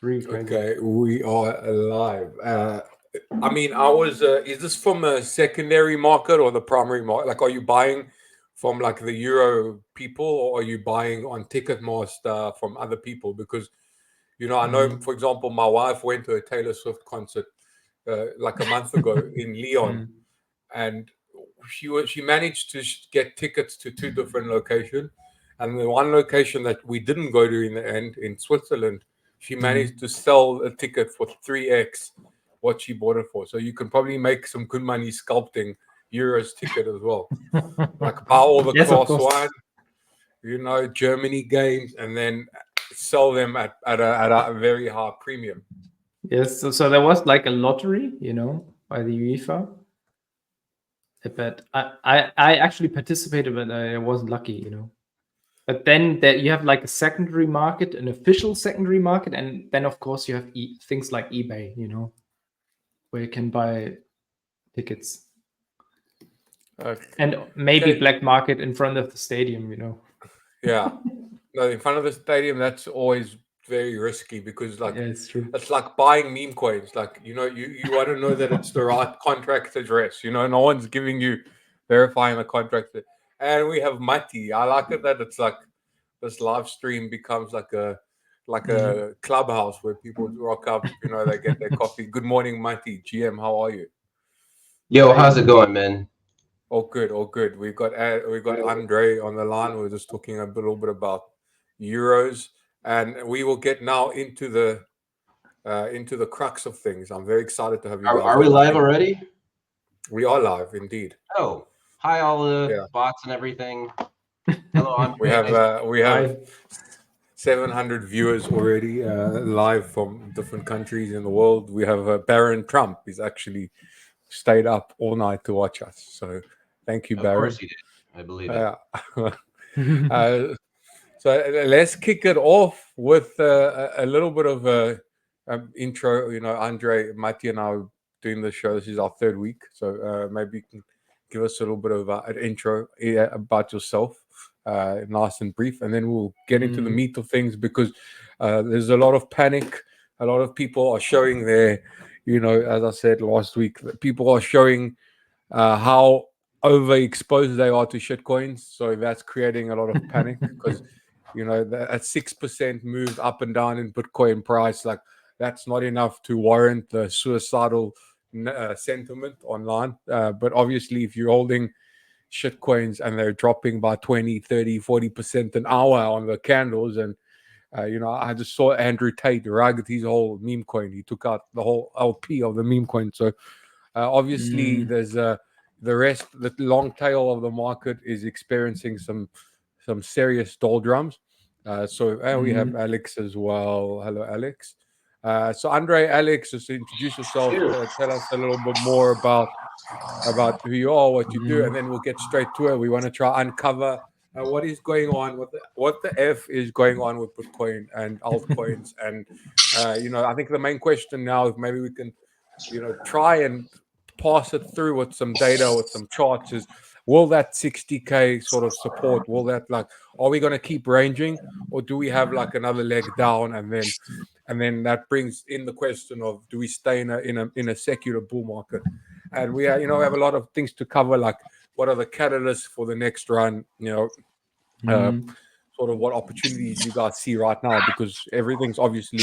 Really crazy. Okay, we are live. I mean, I was. Is this from a secondary market or the primary market? Like, are you buying from like the Euro people, or are you buying on Ticketmaster from other people? Because I know, for example, my wife went to a Taylor Swift concert like a month ago in Lyon, Mm. and she managed to get tickets to two different locations, and the one location that we didn't go to in the end in Switzerland, she managed to sell a ticket for 3x what she bought it for. So you can probably make some good money sculpting Euros ticket as well. Like buy all the Yes, of class course. one, Germany games, and then sell them at a very high premium. Yes, so there was like a lottery, by the UEFA. But I actually participated, but I wasn't lucky. But then that you have like a secondary market, an official secondary market, and then of course you have things like eBay, where you can buy tickets, and maybe Okay. black market in front of the stadium. Yeah. No, in front of the stadium, that's always very risky because, like, Yeah, it's true. it's like buying meme coins. Like, you want to know that it's the right contract address. No one's giving you verifying the contract. And we have Mati. I like it that it's like this live stream becomes like a clubhouse where people rock up. They get their coffee. Good morning, Mati. GM, how are you? Yo, how's it going, man? All good, all good. We got Andre on the line. We are just talking a little bit about euros, and we will get now into the crux of things. I'm very excited to have you guys Are we on. I live think already? we are live, indeed. Oh, hi, all the Yeah, bots and everything. Hello, we Andre. have Nice. we have Hi. 700 viewers already live from different countries in the world. We have Baron Trump. He's actually stayed up all night to watch us. So thank you, Of course Baron. you did. I believe it. Uh, uh, So let's kick it off with a little bit of a intro. Andre, Mati, and I are doing the show. This is our third week, so maybe you can give us a little bit of an intro about yourself, nice and brief, and then we'll get into the Mm. meat of things because there's a lot of panic. A lot of people are showing their, as I said last week, that people are showing how overexposed they are to shitcoins. So that's creating a lot of panic because that 6% moved up and down in Bitcoin price, like that's not enough to warrant the suicidal sentiment online. But obviously, if you're holding shitcoins and they're dropping by 20, 30, 40% an hour on the candles, and I just saw Andrew Tate rugged his whole meme coin. He took out the whole LP of the meme coin. So obviously, Mm. there's the long tail of the market is experiencing some serious doldrums. So we have Mm. Alex as well. Hello, Alex. So Andre, Alex, just introduce yourself. Tell us a little bit more about who you are, what you do, and Mm. then we'll get straight to it. We want to try uncover what is going on, what the f is going on with Bitcoin and altcoins, and I think the main question now is maybe we can try and pass it through with some data, with some charts. Is will that 60K sort of support? Will that are we going to keep ranging, or do we have like another leg down, and then that brings in the question of do we stay in a secular bull market? And we have a lot of things to cover, like what are the catalysts for the next run? Uh, Mm. sort of what opportunities you guys see right now, because everything's obviously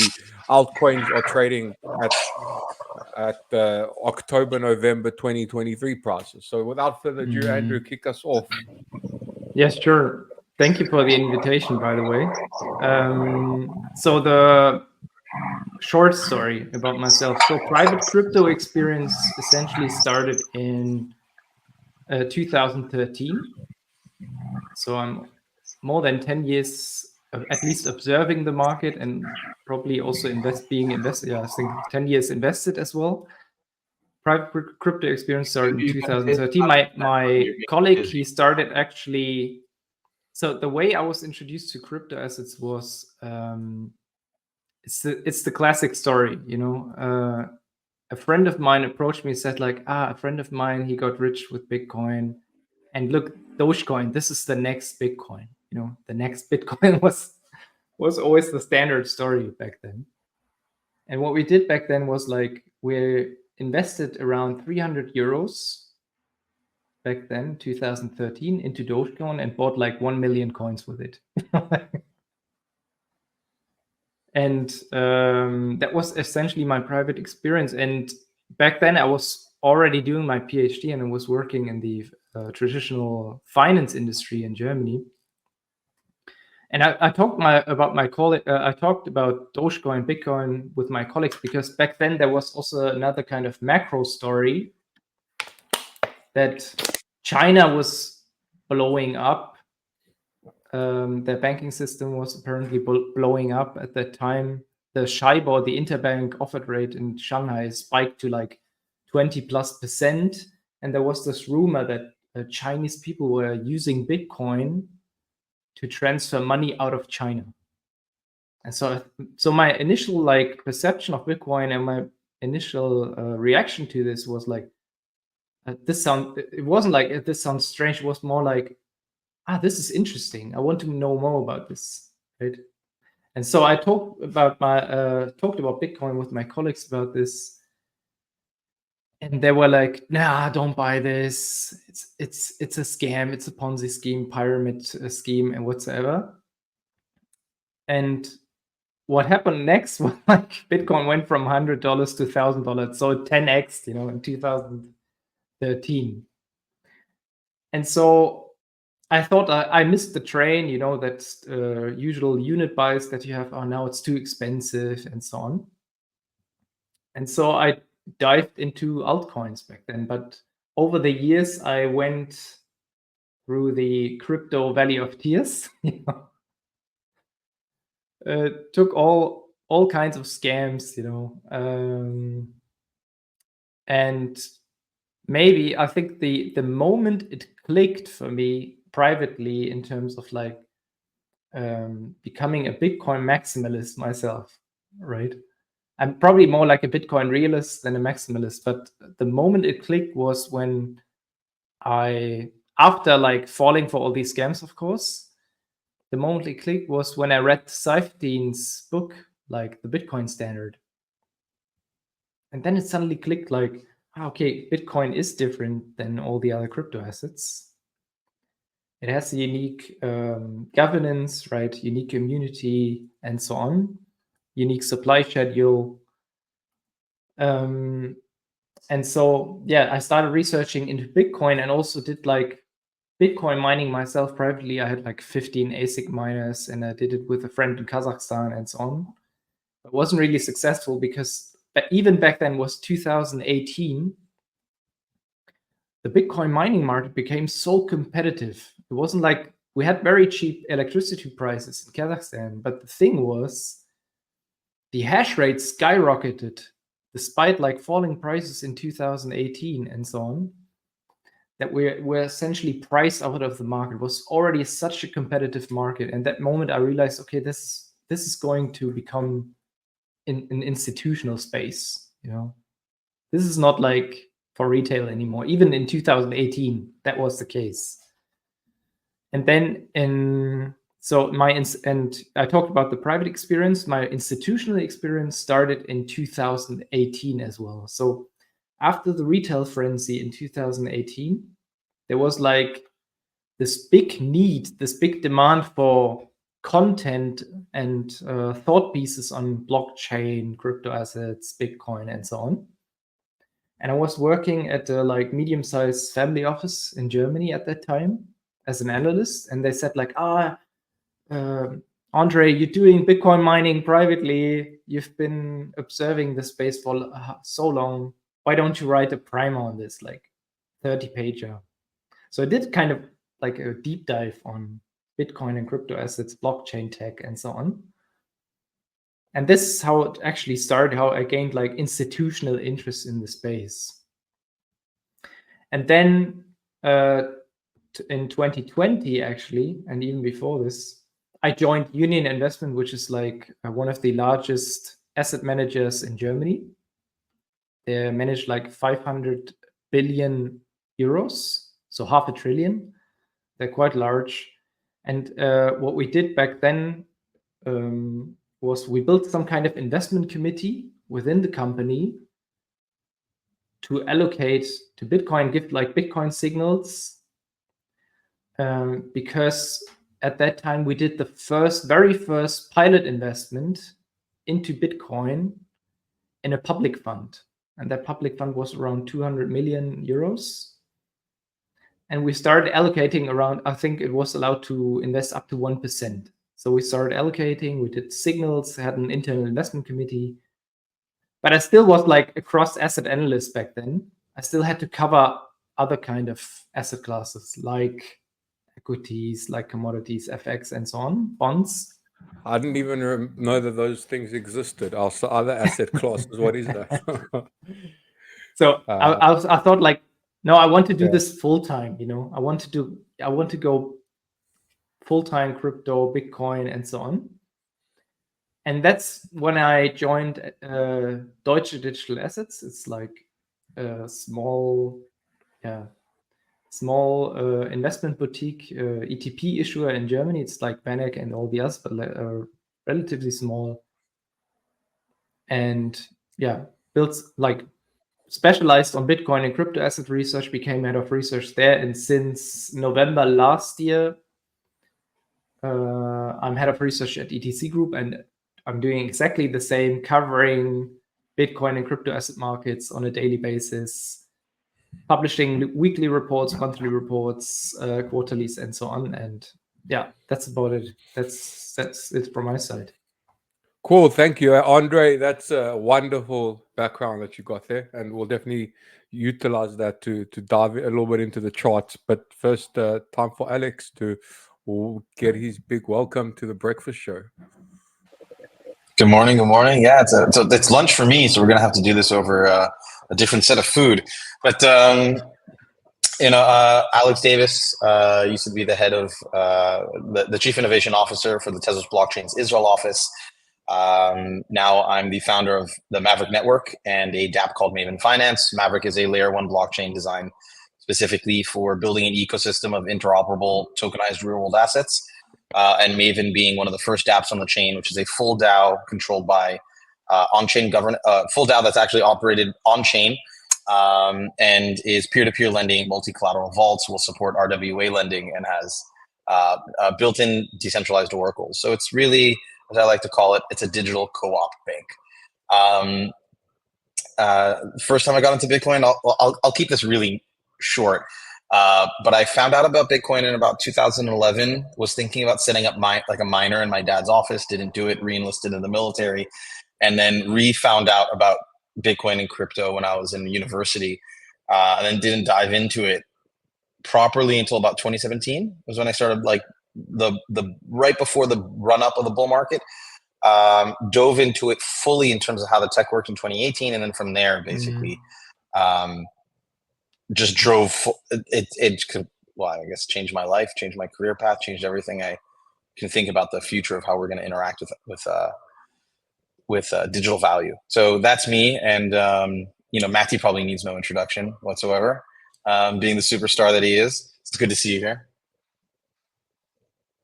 altcoins are trading at October, November 2023 prices. So without further ado, Andrew, Mm. kick us off. Yes, sure. Thank you for the invitation, by the way. So the short story about myself. So private crypto experience essentially started in 2013. So I'm more than 10 years at least observing the market, and probably also being invested. Yeah, I think 10 years invested as well. Private crypto experience started in You guys hit 2013. My you're getting colleague, busy. he started actually. So the way I was introduced to crypto assets was it's the classic story. A friend of mine approached me and said like, a friend of mine, he got rich with Bitcoin, and look, Dogecoin, this is the next Bitcoin. The next Bitcoin was always the standard story back then. And what we did back then was like we invested around 300 euros back then, 2013, into Dogecoin and bought like 1 million coins with it. And that was essentially my private experience. And back then I was already doing my PhD and I was working in the traditional finance industry in Germany. And I talked about Dogecoin, Bitcoin with my colleagues, because back then there was also another kind of macro story that China was blowing up. Their banking system was apparently blowing up at that time. The Shibor, the interbank offered rate in Shanghai, spiked to like 20+%. And there was this rumor that Chinese people were using Bitcoin to transfer money out of China. And so my initial like perception of Bitcoin and my initial reaction to this was like, it wasn't like this sounds strange. It was more like, this is interesting. I want to know more about this, right? And so I talked about Bitcoin with my colleagues about this, and they were like, "Nah, don't buy this. It's a scam. It's a Ponzi scheme, pyramid scheme, and whatsoever." And what happened next was like Bitcoin went from $100 to $1,000, so 10x, in 2013. And so I thought I missed the train, that usual unit bias that you have. Oh, now it's too expensive and so on. And so I dived into altcoins back then. But over the years, I went through the crypto valley of tears. Took all kinds of scams, and maybe I think the moment it clicked for me privately in terms of like becoming a Bitcoin maximalist myself, right? I'm probably more like a Bitcoin realist than a maximalist, but the moment it clicked was when after like falling for all these scams, of course, the moment it clicked was when I read Saifedean's book, like The Bitcoin Standard. And then it suddenly clicked like, okay, Bitcoin is different than all the other crypto assets. It has a unique governance, right? Unique community and so on. Unique supply schedule. And so, yeah, I started researching into Bitcoin and also did like Bitcoin mining myself privately. I had like 15 ASIC miners and I did it with a friend in Kazakhstan and so on. It wasn't really successful because even back then was 2018. The Bitcoin mining market became so competitive. It wasn't like we had very cheap electricity prices in Kazakhstan, but the thing was the hash rate skyrocketed despite like falling prices in 2018 and so on, that we're essentially priced out of the market. It was already such a competitive market. And that moment I realized, okay, this is going to become an institutional space, This is not like for retail anymore. Even in 2018, that was the case. And then and I talked about the private experience. My institutional experience started in 2018 as well. So after the retail frenzy in 2018, there was like this big need, this big demand for content and thought pieces on blockchain, crypto assets, Bitcoin, and so on. And I was working at a like medium-sized family office in Germany at that time as an analyst, and they said like, Andre, you're doing Bitcoin mining privately. You've been observing the space for so long. Why don't you write a primer on this, like 30-pager? So I did kind of like a deep dive on Bitcoin and crypto assets, blockchain tech, and so on. And this is how it actually started, how I gained like institutional interest in the space. And then in 2020, actually, and even before this, I joined Union Investment, which is like one of the largest asset managers in Germany. They manage like 500 billion euros, so half a trillion. They're quite large. And what we did back then was we built some kind of investment committee within the company to allocate to Bitcoin, give like Bitcoin signals, because at that time we did the very first pilot investment into Bitcoin in a public fund. And that public fund was around 200 million euros. And we started allocating around, I think it was allowed to invest up to 1%. So we started allocating, we did signals, had an internal investment committee. But I still was like a cross-asset analyst back then. I still had to cover other kind of asset classes like equities, like commodities, FX, and so on, bonds. I didn't even know that those things existed. Also, other asset classes. What is that? So I thought like, no, I want to do Yeah. this full time. I want to go full time crypto, Bitcoin, and so on. And that's when I joined Deutsche Digital Assets. It's like a small investment boutique ETP issuer in Germany. It's like Bank and all the others, but relatively small. And built like specialized on Bitcoin and crypto asset research, became head of research there. And since November last year, I'm head of research at ETC Group, and I'm doing exactly the same, covering Bitcoin and crypto asset markets on a daily basis, publishing weekly reports, monthly reports, quarterlies, and so on. And that's about it. That's it from my side. Cool, thank you, Andre. That's a wonderful background that you got there, and we'll definitely utilize that to dive a little bit into the charts. But first, time for Alex to get his big welcome to the breakfast show. Good morning. Good morning. Yeah, it's lunch for me, so we're gonna have to do this over a different set of food. But Alex Davis used to be the head of the chief innovation officer for the Tezos Blockchain's Israel office. Now I'm the founder of the Maverick Network and a dApp called Maven Finance. Maverick is a layer 1 blockchain designed specifically for building an ecosystem of interoperable tokenized real world assets. And Maven being one of the first dApps on the chain, which is a full DAO controlled by on-chain full DAO that's actually operated on-chain and is peer-to-peer lending, multi-collateral vaults, will support RWA lending, and has built-in decentralized oracles. So it's really, as I like to call it, it's a digital co-op bank. First time I got into Bitcoin, I'll keep this really short. But I found out about Bitcoin in about 2011, was thinking about setting up a miner in my dad's office, didn't do it, re-enlisted in the military, and then found out about Bitcoin and crypto when I was in university, and then didn't dive into it properly until about 2017 was when I started, like the right before the run up of the bull market. Dove into it fully in terms of how the tech worked in 2018, and then from there basically just drove it could, well, I guess changed my life, changed my career path, changed everything I can think about the future of how we're going to interact with digital value. So that's me. And Matty probably needs no introduction whatsoever, being the superstar that he is. It's good to see you here.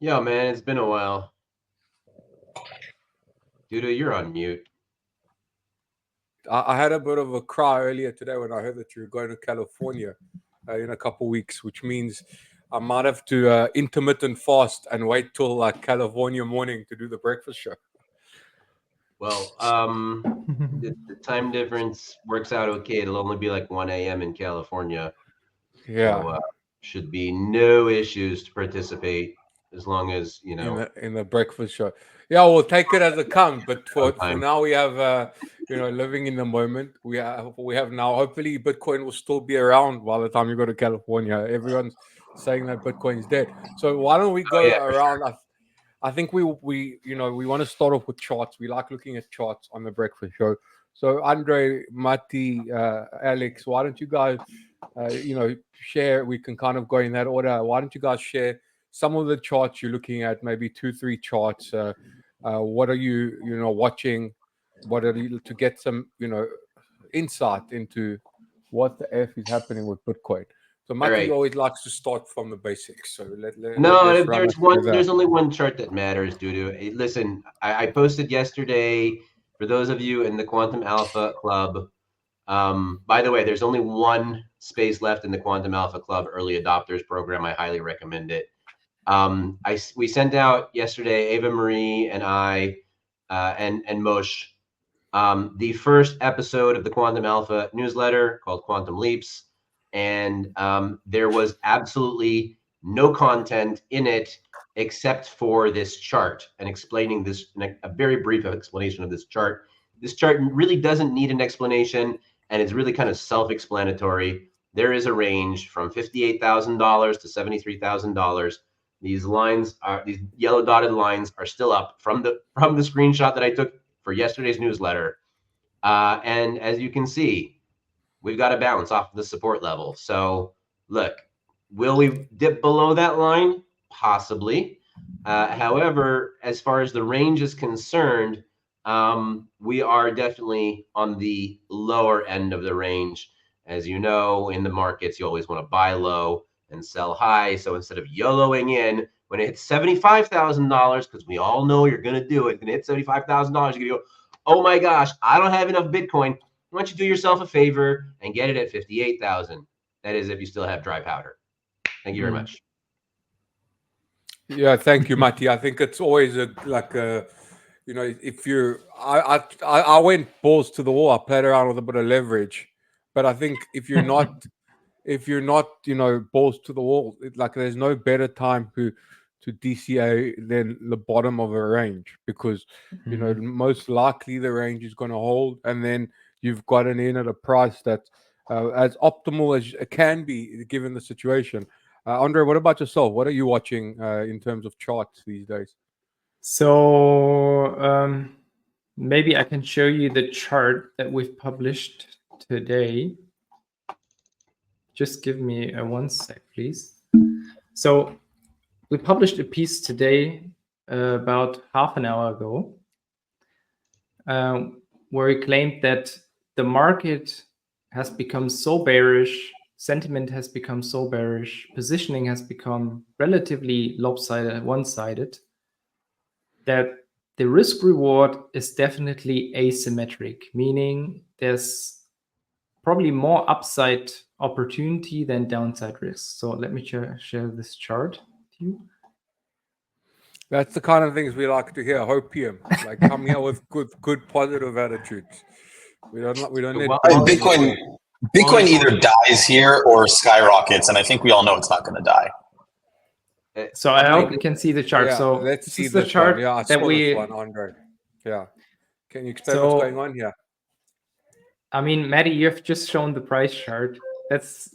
Yo, man, it's been a while. Dude, you're on mute. I had a bit of a cry earlier today when I heard that you're going to California in a couple of weeks, which means I might have to intermittent fast and wait till like California morning to do the breakfast show. Well, the time difference works out okay. It'll only be like 1 a.m. in California. Yeah. So, should be no issues to participate as long as, in the breakfast show. Yeah, we'll take it as it comes. But for now, we have living in the moment. We have now. Hopefully, Bitcoin will still be around by the time you go to California. Everyone's saying that Bitcoin's dead. So why don't we go around? I think we want to start off with charts. We like looking at charts on the breakfast show. So Andre, Matti, Alex, why don't you guys share? We can kind of go in that order. Why don't you guys share some of the charts you're looking at, maybe 2-3 charts? What are you watching? What are you, to get some insight into what the F is happening with Bitcoin? So Matti always likes to start from the basics. So there's only one chart that matters, Dudu. Listen, I posted yesterday For those of you in the Quantum Alpha Club, by the way, there's only one space left in the Quantum Alpha Club early adopters program. I highly recommend it. We sent out yesterday, Ava Marie and I, and Moshe, the first episode of the Quantum Alpha newsletter called Quantum Leaps. And there was absolutely no content in it except for this chart and explaining this, a very brief explanation of this chart. This chart really doesn't need an explanation, and it's really kind of self-explanatory. There is a range from $58,000 to $73,000. These lines are, these yellow dotted lines are still up from the screenshot that I took for yesterday's newsletter. And as you can see, we've got to bounce off the support level. So look, will we dip below that line? Possibly. However, as far as the range is concerned, we are definitely on the lower end of the range. As you know, in the markets, you always want to buy low and sell high. So instead of YOLOing in, when it hits $75,000, because we all know you're going to do it, and it hits $75,000, you're going to go, oh my gosh, I don't have enough Bitcoin. Why don't you do yourself a favor and get it at 58,000? That is, if you still have dry powder. Thank you very much. Yeah, thank you, Matti. I think it's always you know, if you're, I went balls to the wall. I played around with a bit of leverage, but I think if you're not, you know, balls to the wall, there's no better time to DCA than the bottom of a range, because you know most likely the range is going to hold, and then you've gotten in at a price that's as optimal as it can be given the situation. Andre, what about yourself? What are you watching in terms of charts these days? So maybe I can show you the chart that we've published today. Just give me one sec, please. So we published a piece today about half an hour ago where we claimed that the market has become so bearish, sentiment has become so bearish, positioning has become relatively lopsided, one-sided, that the risk reward is definitely asymmetric, meaning there's probably more upside opportunity than downside risk. So let me share this chart with you. That's the kind of things we like to hear. Hopium, like come here with good positive attitudes. We don't need. Bitcoin either dies here or skyrockets, and I think we all know it's not going to die. So I hope you can see the chart. Yeah, so let's this see is the this chart one. Yeah, I that saw we. This one, Andre. Yeah, can you explain what's going on here? I mean, Maddie, you've just shown the price chart. That's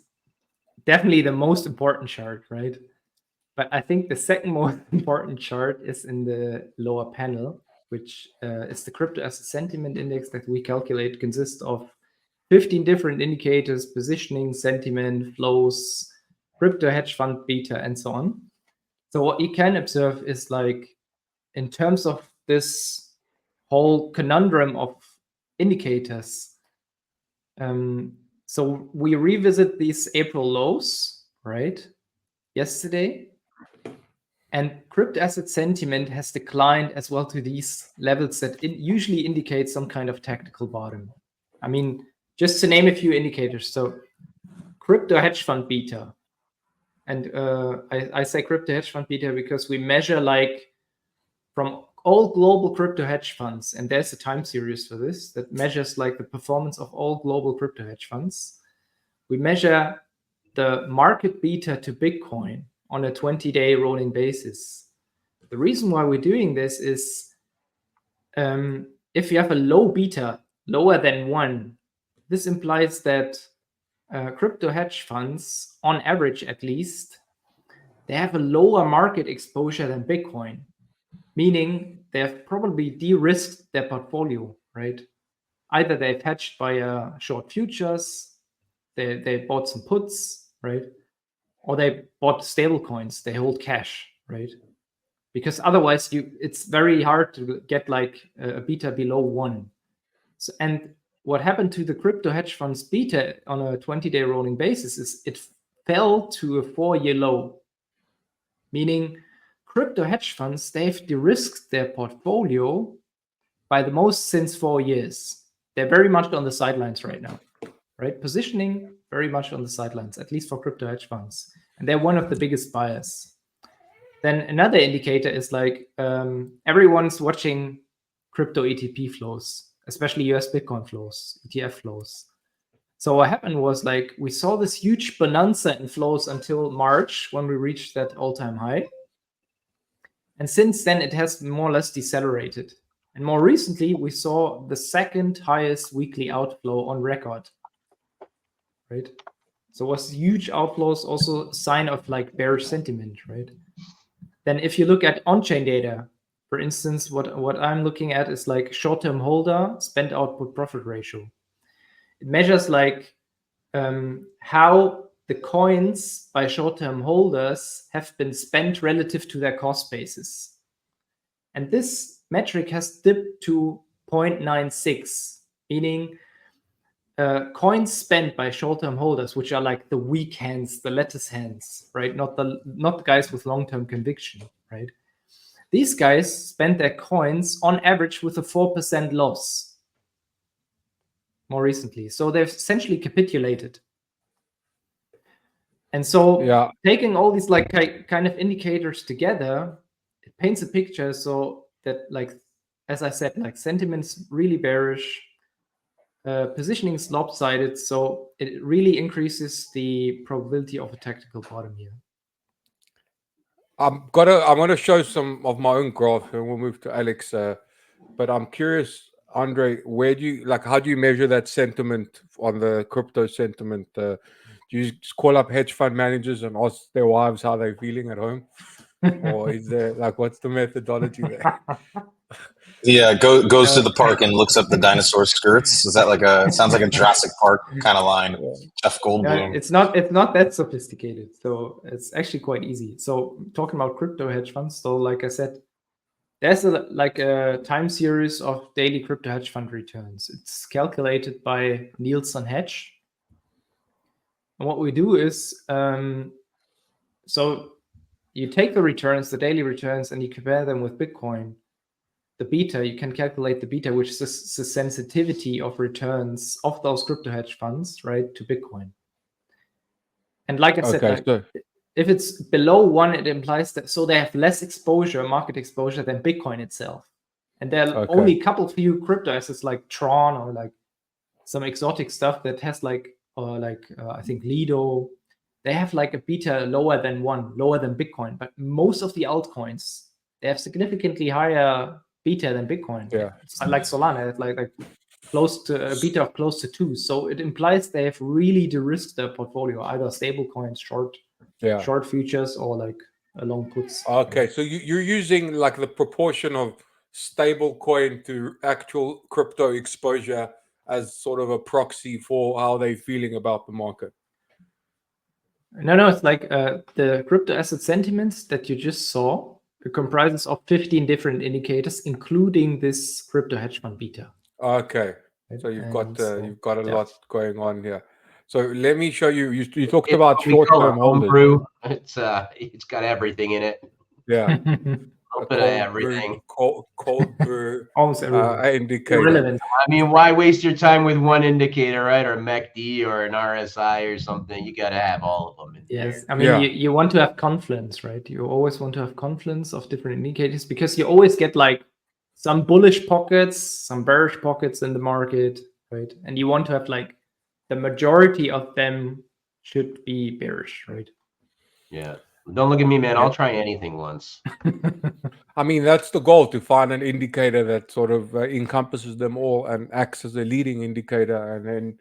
definitely the most important chart, right? But I think the second most important chart is in the lower panel, which is the crypto asset sentiment index that we calculate, consists of 15 different indicators: positioning, sentiment, flows, crypto hedge fund beta, and so on. So what you can observe is, like, in terms of this whole conundrum of indicators, so we revisit these April lows, right, yesterday, and crypto asset sentiment has declined as well to these levels that usually indicate some kind of tactical bottom. I mean, just to name a few indicators, so crypto hedge fund beta, and I say crypto hedge fund beta because we measure, like, from all global crypto hedge funds, and there's a time series for this that measures, like, the performance of all global crypto hedge funds. We measure the market beta to Bitcoin on a 20-day rolling basis. The reason why we're doing this is if you have a low beta, lower than 1, this implies that crypto hedge funds, on average at least, they have a lower market exposure than Bitcoin, meaning they have probably de-risked their portfolio, right? Either they've hedged via short futures, they bought some puts, right? Or they bought stable coins, they hold cash, right? Because otherwise it's very hard to get, like, a beta below 1. So, and what happened to the crypto hedge funds beta on a 20-day rolling basis is it fell to a 4-year low, meaning crypto hedge funds, they've de-risked their portfolio by the most since 4 years. They're very much on the sidelines right now, right? Positioning very much on the sidelines, at least for crypto hedge funds. And they're one of the biggest buyers. Then another indicator is like everyone's watching crypto ETP flows, especially US Bitcoin flows, ETF flows. So what happened was like we saw this huge bonanza in flows until March when we reached that all-time high. And since then, it has more or less decelerated. And more recently, we saw the second highest weekly outflow on record, right? So it was huge outflows, also a sign of like bearish sentiment, right? Then if you look at on-chain data, for instance, what I'm looking at is like short-term holder spend output profit ratio. It measures like how the coins by short-term holders have been spent relative to their cost basis. And this metric has dipped to 0.96, meaning coins spent by short-term holders, which are like the weak hands, the lettuce hands, right? Not the guys with long-term conviction, right? These guys spent their coins on average with a 4% loss more recently. So they've essentially capitulated. And so taking all these like kind of indicators together, it paints a picture so that, like, as I said, like sentiment's really bearish, positioning is lopsided, so it really increases the probability of a tactical bottom here. I'm gonna show some of my own graph, and we'll move to Alex. But I'm curious, Andre, how do you measure that sentiment on the crypto sentiment? Do you just call up hedge fund managers and ask their wives how they're feeling at home, or is there what's the methodology there? Yeah, goes to the park and looks up the dinosaur skirts. Is that sounds like a Jurassic Park kind of line? Jeff Goldblum. Yeah, it's not that sophisticated, so it's actually quite easy. So talking about crypto hedge funds, so like I said, there's a time series of daily crypto hedge fund returns. It's calculated by Nielsen Hedge. And what we do is, so you take the returns, the daily returns, and you compare them with Bitcoin. The beta, you can calculate the beta, which is the sensitivity of returns of those crypto hedge funds, right, to Bitcoin. And like I said, if it's below 1, it implies that so they have less exposure, market exposure, than Bitcoin itself. And there are only a couple few crypto assets like Tron or like some exotic stuff that has I think Lido. They have like a beta lower than 1, lower than Bitcoin. But most of the altcoins, they have significantly higher beta than Bitcoin. Yeah, it's like Solana, it's like close to a beta of close to 2. So it implies they have really de-risked their portfolio, either stable coins, short futures, or like long puts. Okay, so you're using like the proportion of stable coin to actual crypto exposure as sort of a proxy for how they're feeling about the market. No, it's like the crypto asset sentiments that you just saw. It comprises of 15 different indicators, including this crypto hedge fund beta. Okay, so you've got a lot going on here. So let me show you. You talked about short-term holders. It's got everything in it. Yeah, a bit of everything. Cold brew. Almost everything. Indicator. Irrelevant. I mean, why waste your time with one indicator, right? Or MACD or an RSI or something. You got to have all of them. Yes, I mean, you want to have confluence, right? You always want to have confluence of different indicators because you always get like some bullish pockets, some bearish pockets in the market, right? And you want to have like the majority of them should be bearish, right? Yeah. Don't look at me, man. I'll try anything once. I mean, that's the goal, to find an indicator that sort of encompasses them all and acts as a leading indicator, and then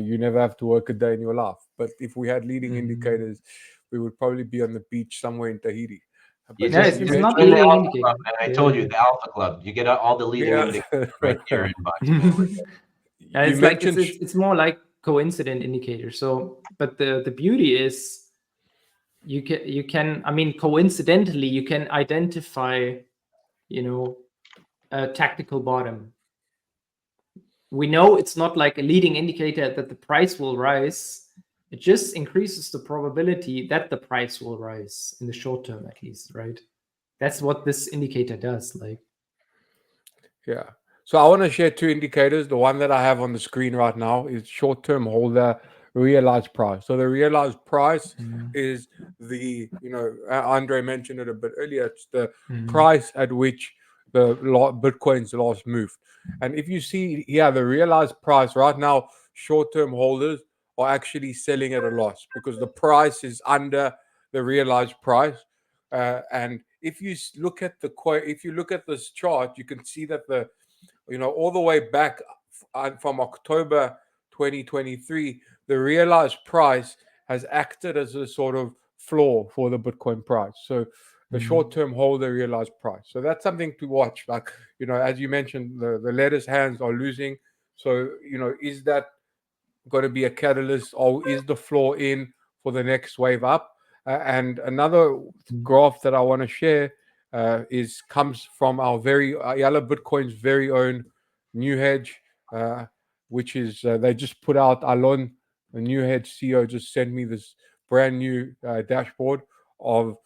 you never have to work a day in your life. But if we had leading indicators, we would probably be on the beach somewhere in Tahiti. But it's not leading indicator. And I told you, the Alpha Club. You get all the leading indicators right here in inbox. It's more like coincident indicators. So, but the beauty is, you can I mean, coincidentally, you can identify, a tactical bottom. We know it's not like a leading indicator that the price will rise. It just increases the probability that the price will rise in the short term, at least, right? That's what this indicator does. Like, yeah. So I want to share two indicators. The one that I have on the screen right now is short-term holder realized price. So the realized price is the, Andre mentioned it a bit earlier. It's the price at which the Bitcoin's last moved. And if you see here, the realized price right now, short-term holders are actually selling at a loss because the price is under the realized price. And if you look at this chart, you can see that all the way back from October 2023, the realized price has acted as a sort of floor for the Bitcoin price. So the short-term holder realized price. So that's something to watch. Like, as you mentioned, the lettuce hands are losing. So, is that going to be a catalyst, or is the floor in for the next wave up? And another graph that I want to share comes from our Yalla Bitcoin's very own New Hedge, which is they just put out. Alon, the New Hedge CEO, just sent me this brand new dashboard of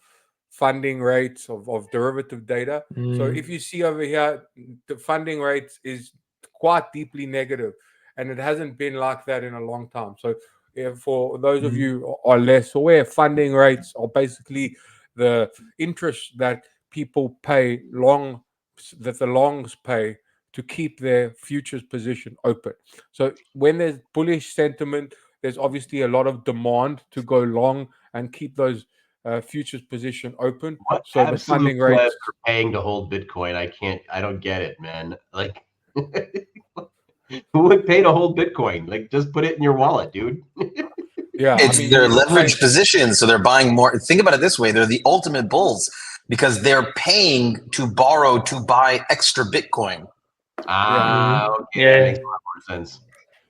funding rates of derivative data. So if you see over here, the funding rates is quite deeply negative, and it hasn't been like that in a long time. So for those of you who are less aware, funding rates are basically the interest that people pay that the longs pay to keep their futures position open. So when there's bullish sentiment, there's obviously a lot of demand to go long and keep those futures position open. What so the funding rates are paying to hold Bitcoin? I don't get it, man. Like, who would pay to hold Bitcoin? Like, just put it in your wallet, dude. Yeah, it's their leverage position, so they're buying more. Think about it this way: they're the ultimate bulls because they're paying to borrow to buy extra Bitcoin. Okay, that makes a lot more sense.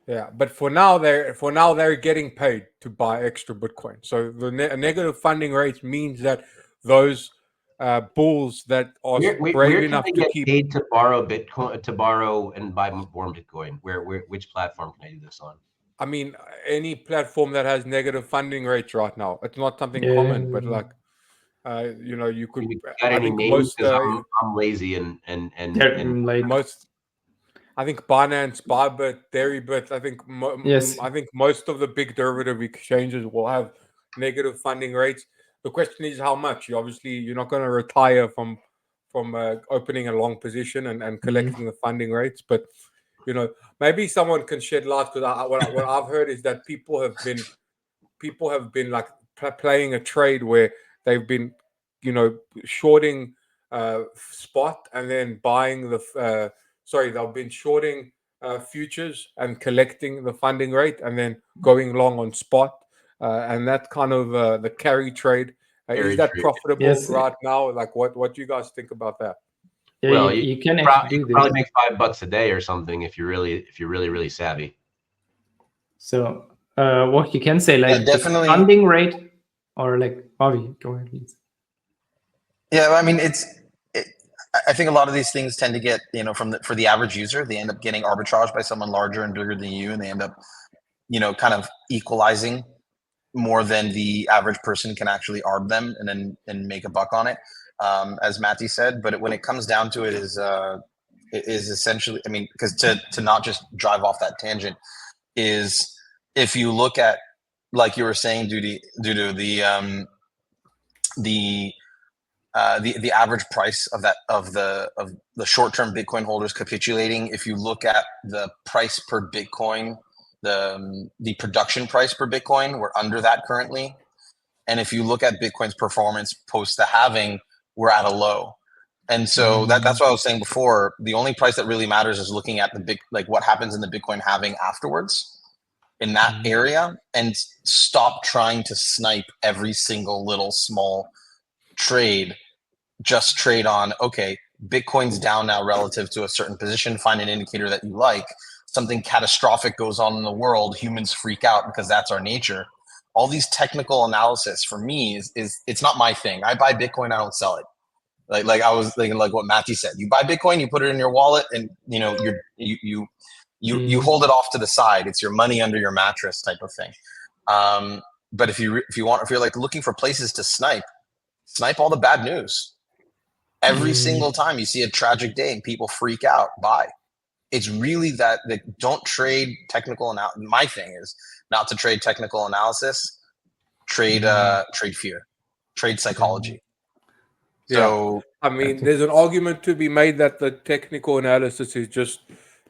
Yeah, but for now they're getting paid to buy extra Bitcoin. So the negative funding rates means that those bulls that are brave enough to get keep paid to borrow Bitcoin, to borrow and buy more Bitcoin. Which platform can I do this on? I mean, any platform that has negative funding rates right now. It's not something common, but like, you could. I think most. I'm lazy and like most. I think Binance, Bybit, Deribit. I think most of the big derivative exchanges will have negative funding rates. The question is how much. You're not going to retire from opening a long position and collecting the funding rates, but maybe someone can shed light, because what I've heard is that people have been like playing a trade where they've been shorting spot and then buying they've been shorting futures and collecting the funding rate and then going long on spot, and that kind of the carry trade. Is that profitable right now? Like, what do you guys think about that? Yeah, well, you can actually do this. Probably make $5 a day or something if you're really savvy. So what you can say, like, definitely the funding rate, or like, Bobby, go ahead, please. Yeah, I mean, I think a lot of these things tend to get, for the average user, they end up getting arbitraged by someone larger and bigger than you, and they end up, kind of equalizing more than the average person can actually arb them and make a buck on it, as Matty said. But when it comes down to it, is essentially, I mean, because to not just drive off that tangent, is if you look at, like you were saying, due to the average price of the short-term Bitcoin holders capitulating. If you look at the price per Bitcoin, the production price per Bitcoin, we're under that currently. And if you look at Bitcoin's performance post the halving, we're at a low. And so that's what I was saying before. The only price that really matters is looking at what happens in the Bitcoin halving afterwards in that area, and stop trying to snipe every single little small trade. Just trade on, okay, Bitcoin's down now relative to a certain position, find an indicator that you like. Something catastrophic goes on in the world, humans freak out because that's our nature. All these technical analysis for me is it's not my thing. I buy Bitcoin, I don't sell it. Like I was thinking, like what Matty said, you buy Bitcoin, you put it in your wallet, and you hold it off to the side. It's your money under your mattress type of thing. But if you're like looking for places to snipe all the bad news. Every single time you see a tragic day and people freak out, buy. it's really that they don't trade technical analysis. My thing is not to trade technical analysis, trade fear, trade psychology. So I mean, there's an argument to be made that the technical analysis is just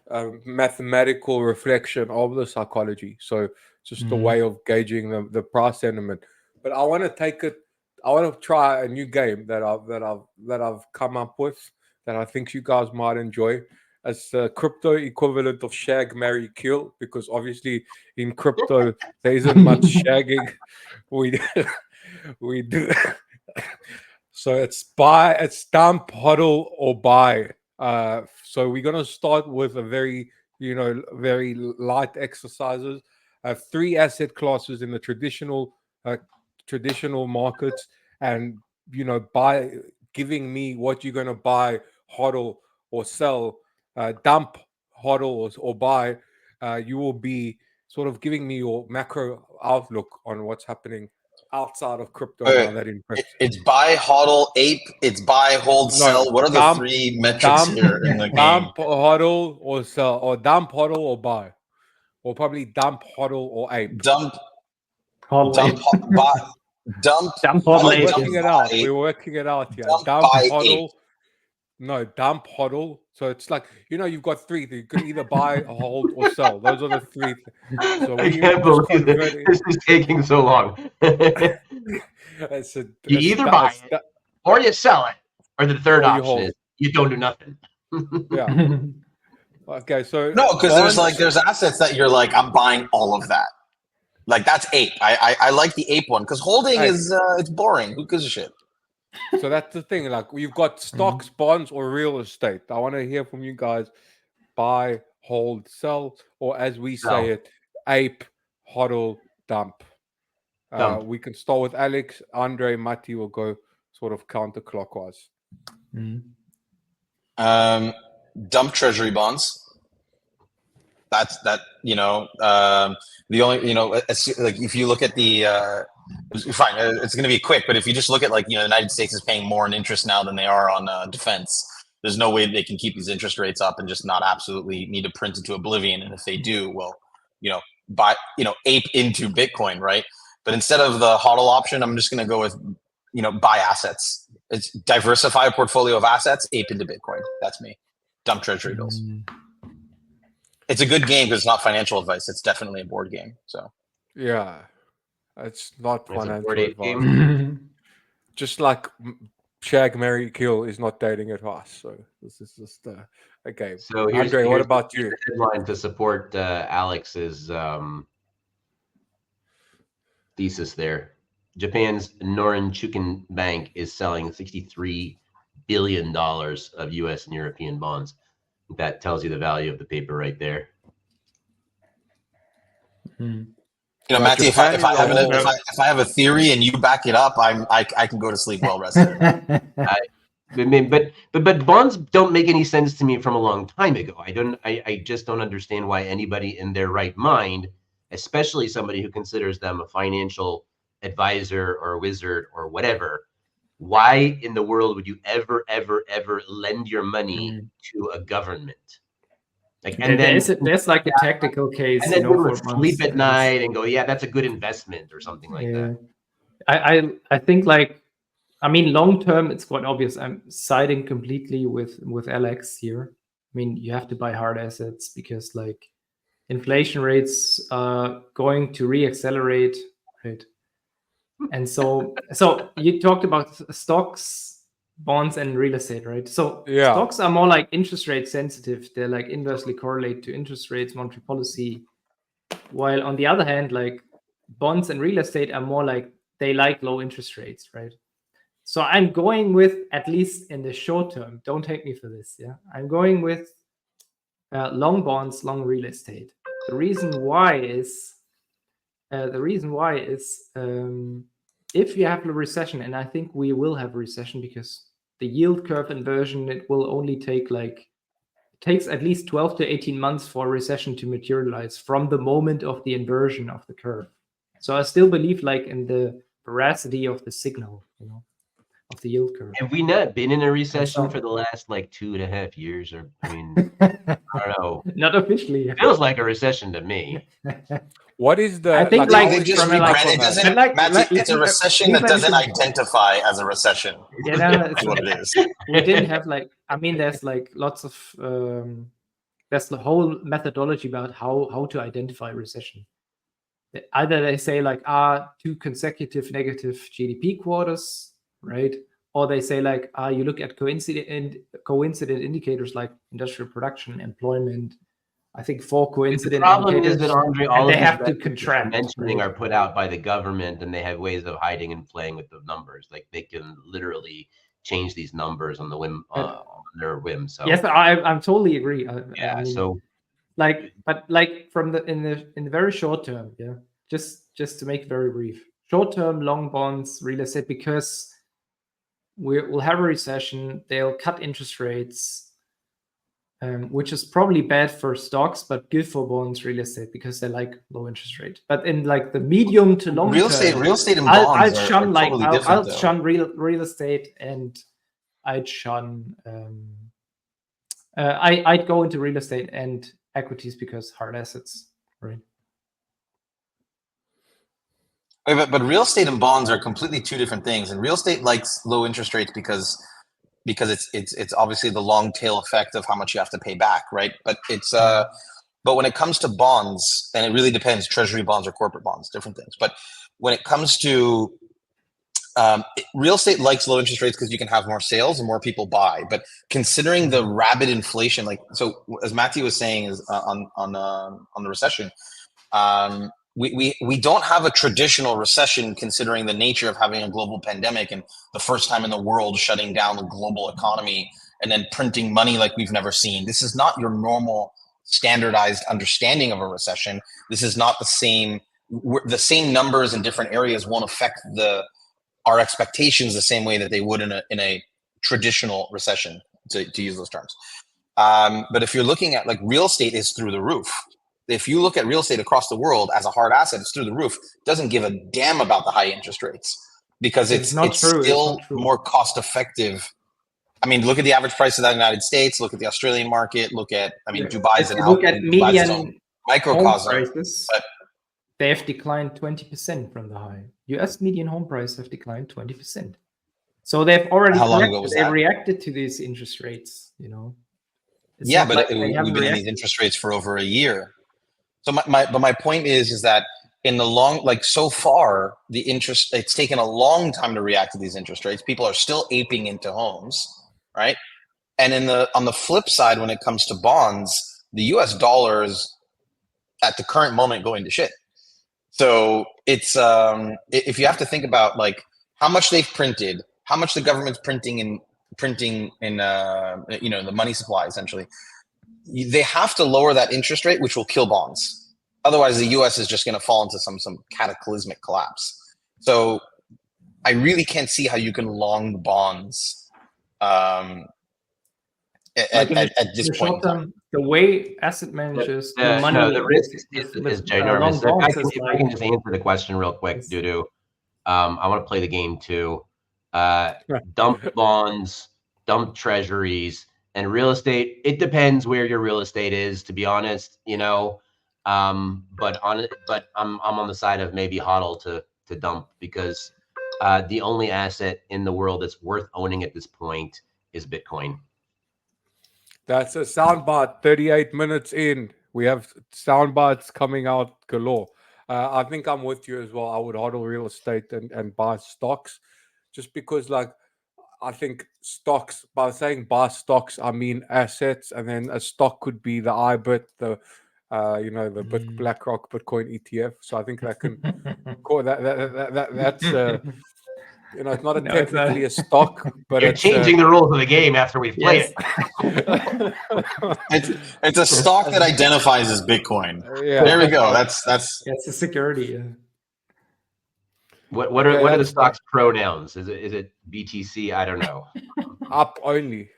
a mathematical reflection of the psychology. So just a way of gauging the price sentiment. But I want to take it. I want to try a new game that I've come up with that I think you guys might enjoy. It's the crypto equivalent of shag, marry, kill, because obviously in crypto there isn't much shagging. We do. So it's dump, hodl, or buy. So we're gonna start with a very light exercises. 3 asset classes in the traditional markets, and by giving me what you're gonna buy, hodl or sell, dump, hodl or buy. You will be sort of giving me your macro outlook on what's happening outside of crypto. Now that it's buy, hodl, ape. It's buy, hold, sell. What are the 3 metrics here in the game? Dump, hodl, or sell, or dump, hodl, or buy, or probably dump, hodl, or ape. Dump, Hodl, buy, dump. hodl, ape. We're working it out here. Dump, Dump, buy, hodl. ape. No, dump, hodl. So it's like, you've got 3. You can either buy, hold, or sell. Those are the 3. So I can't believe this is taking so long. You either buy it, or you sell it, or the third option is you don't do nothing. Yeah. Okay, so no, because there's assets that you're like, I'm buying all of that. Like that's ape. I like the ape one because holding is it's boring. Who gives a shit? So that's the thing. Like we've got stocks, bonds, or real estate. I want to hear from you guys: buy, hold, sell, or as we say it, ape, hodl, dump. We can start with Alex. Andre, Matti will go sort of counterclockwise. Dump treasury bonds. That's the only like if you look at the fine, it's going to be quick, but if you just look at the United States is paying more in interest now than they are on defense. There's no way they can keep these interest rates up and just not absolutely need to print into oblivion. And if they do, well, buy ape into Bitcoin, right? But instead of the hodl option, I'm just going to go with buy assets. It's diversify a portfolio of assets, ape into Bitcoin. That's me. Dump treasury bills. It's a good game because it's not financial advice. It's definitely a board game. So yeah, it's not financial advice. Game. Just like shag, marry, kill is not dating advice. So this is just a game. So Andre, what about you? The headline to support Alex's thesis there. Japan's Norinchukin Bank is selling $63 billion of U.S. and European bonds. That tells you the value of the paper right there. Matthew, if I have a theory and you back it up, I can go to sleep well rested. But bonds don't make any sense to me from a long time ago. I just don't understand why anybody in their right mind, especially somebody who considers them a financial advisor or wizard or whatever, why in the world would you ever lend your money to a government? There's like a tactical case, and then sleep at night and go, yeah, that's a good investment or something like that. I think long term, it's quite obvious. I'm siding completely with Alex here. I mean, you have to buy hard assets because inflation rates are going to reaccelerate, right? And so you talked about stocks, bonds, and real estate, right? So stocks are more interest rate sensitive. They're inversely correlate to interest rates, monetary policy. While on the other hand, bonds and real estate are more they like low interest rates, right? So I'm going with, at least in the short term, don't take me for this, yeah? I'm going with long bonds, long real estate. The reason why is if you have a recession, and I think we will have a recession because the yield curve inversion, it will only take it takes at least 12 to 18 months for a recession to materialize from the moment of the inversion of the curve. So I still believe in the veracity of the signal, of the yield curve. Have we not been in a recession so- for the last like 2.5 years? Or I mean, I don't know. Not officially. It feels like a recession to me. What is the? I think, how like, They is just from a, the like- rebrand. It format? doesn't, Like- Matty, like- it's a let- recession let that me doesn't finish. identify as a recession. Yeah, no, That's what it is. we didn't have like, I mean, there's like lots of there's the whole methodology about how to identify recession. Either they say like 2 consecutive negative GDP quarters, right? Or they say like you look at coincident indicators like industrial production, employment. I think 4 coincident The problem is indicators, that, Andre, all and of they these have to metrics you're contract. mentioning right? are put out by the government, and they have ways of hiding and playing with the numbers. Like they can literally change these numbers on the whim, on their whim. So Yes, I'm totally agree. yeah. I mean, So but from in the very short term, yeah. Just to make it very brief, short term, long bonds, real estate, because we'll have a recession. They'll cut interest rates, which is probably bad for stocks, but good for bonds, real estate, because they like low interest rate. But in like the medium to long Real term, estate and I'll bonds are shun like totally I'll different, though. shun real estate, and I'd shun I'd go into real estate and equities because hard assets, right? But real estate and bonds are completely 2 different things. And real estate likes low interest rates because it's obviously the long tail effect of how much you have to pay back, right? But it's but when it comes to bonds, and it really depends, treasury bonds or corporate bonds, different things. But when it comes to real estate likes low interest rates because you can have more sales and more people buy. But considering the rapid inflation, like, so as Matthew was saying, is on the recession, we don't have a traditional recession considering the nature of having a global pandemic and the first time in the world shutting down the global economy and then printing money like we've never seen. This is not your normal standardized understanding of a recession. This is not the same numbers in different areas won't affect our expectations the same way that they would in a traditional recession, to use those terms. But if you're looking at, like, real estate is through the roof. If you look at real estate across the world as a hard asset, it's through the roof. It doesn't give a damn about the high interest rates because it's still more cost effective. I mean, look at the average price of the United States. Look at the Australian market. Look at, I mean, Dubai's look at median microcosm. prices. But they have declined 20% from the high. US median home price have declined 20%. So they've already reacted to these interest rates, you know. We've been in these interest rates for over a year. So my point is that in the long, like, so far, it's taken a long time to react to these interest rates. People are still aping into homes, right? And on the flip side, when it comes to bonds, the US dollar is at the current moment going to shit. So it's if you have to think about, like, how much they've printed, how much the government's printing in the money supply, essentially, they have to lower that interest rate, which will kill bonds. Otherwise, the U.S. is just going to fall into some cataclysmic collapse. So I really can't see how you can long bonds at this point in time. The way asset managers the risk is ginormous. If I can just answer the question real quick, Dudu. I want to play the game too. Dump bonds, dump treasuries, and real estate. It depends where your real estate is, to be honest, you know. But I'm on the side of maybe hodl to dump, because the only asset in the world that's worth owning at this point is Bitcoin. That's a soundbite. 38 minutes in, we have soundbites coming out galore. I think I'm with you as well. I would hodl real estate and buy stocks, just because, like, I think stocks, by saying buy stocks, I mean assets, and then a stock could be the IBIT, the BlackRock Bitcoin ETF. So I think that can that's it's not technically a stock, but you're changing the rules of the game after we've played it. It's a stock that identifies as Bitcoin. Yeah. There we go. That's it's a security. Yeah. What are the stock's pronouns? Is it BTC? I don't know. Up only.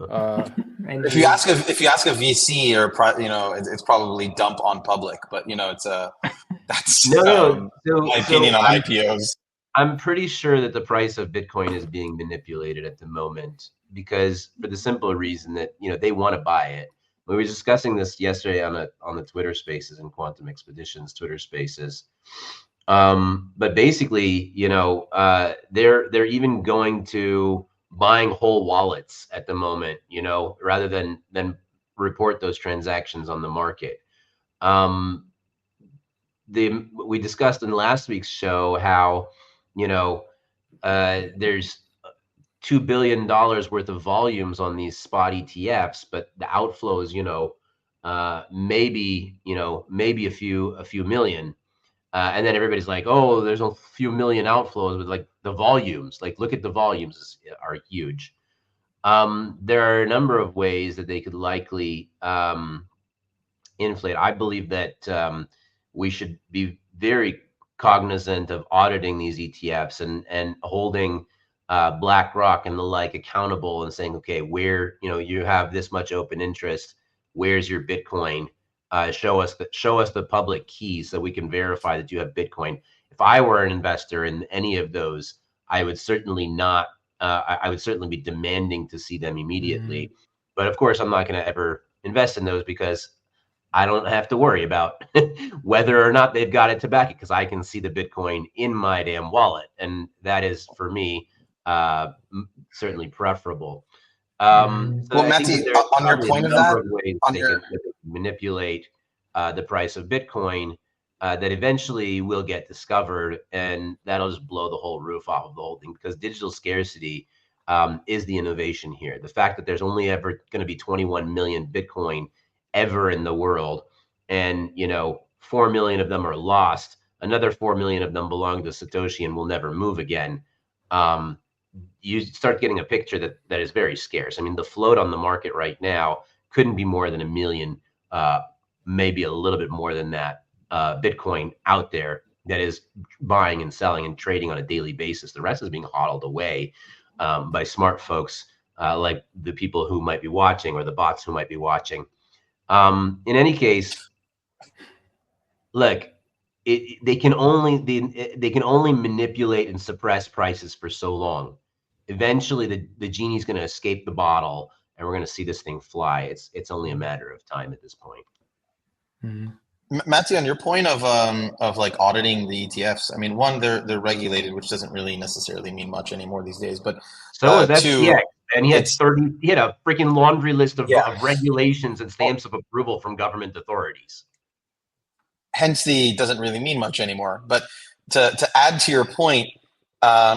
If you ask a VC, or it's probably dump on public. But that's my opinion on IPOs. I'm pretty sure that the price of Bitcoin is being manipulated at the moment, because for the simple reason that, you know, they want to buy it. We were discussing this yesterday on the Twitter Spaces and Quantum Expeditions Twitter Spaces. But basically, you know, they're even going to buying whole wallets at the moment, you know, rather than report those transactions on the market. We discussed in last week's show how, you know, there's $2 billion worth of volumes on these spot ETFs, but the outflows, you know, maybe a few million. And then everybody's like, oh, there's a few million outflows, with like the volumes. Like, look at the volumes are huge. There are a number of ways that they could likely inflate. I believe that we should be very cognizant of auditing these ETFs and holding BlackRock and the like accountable and saying, okay, where, you know, you have this much open interest, where's your Bitcoin? Show us the public keys so we can verify that you have Bitcoin. If I were an investor in any of those, I would certainly not. I would certainly be demanding to see them immediately. But of course, I'm not going to ever invest in those, because I don't have to worry about whether or not they've got it to back it, because I can see the Bitcoin in my damn wallet, and that is for me certainly preferable. So Well, I think Matthew, that there's on your probably point a of number that, of ways on they your can manipulate the price of Bitcoin that eventually will get discovered, and that'll just blow the whole roof off of the whole thing, because digital scarcity is the innovation here. The fact that there's only ever going to be 21 million Bitcoin ever in the world, and, you know, 4 million of them are lost. Another 4 million of them belong to Satoshi and will never move again. You start getting a picture that is very scarce. I mean, the float on the market right now couldn't be more than 1 million, maybe a little bit more than that, Bitcoin out there that is buying and selling and trading on a daily basis. The rest is being hodled away by smart folks like the people who might be watching, or the bots who might be watching. In any case, look, they can only manipulate and suppress prices for so long. Eventually, the genie's going to escape the bottle, and we're going to see this thing fly. It's only a matter of time at this point. Matthew, on your point of like auditing the ETFs, I mean, one, they're regulated, which doesn't really necessarily mean much anymore these days. But So is two, FTX, and he had a freaking laundry list of regulations and stamps of approval from government authorities. Hence, the doesn't really mean much anymore. But to add to your point,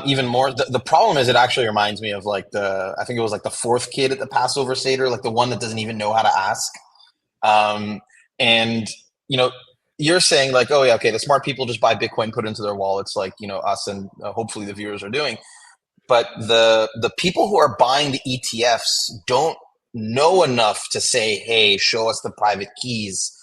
even more, the problem is, it actually reminds me of like I think it was like the fourth kid at the Passover Seder, like the one that doesn't even know how to ask. And, you know, you're saying like, oh yeah, okay, the smart people just buy Bitcoin, put it into their wallets, like, you know, us and hopefully the viewers are doing. But the people who are buying the ETFs don't know enough to say, hey, show us the private keys.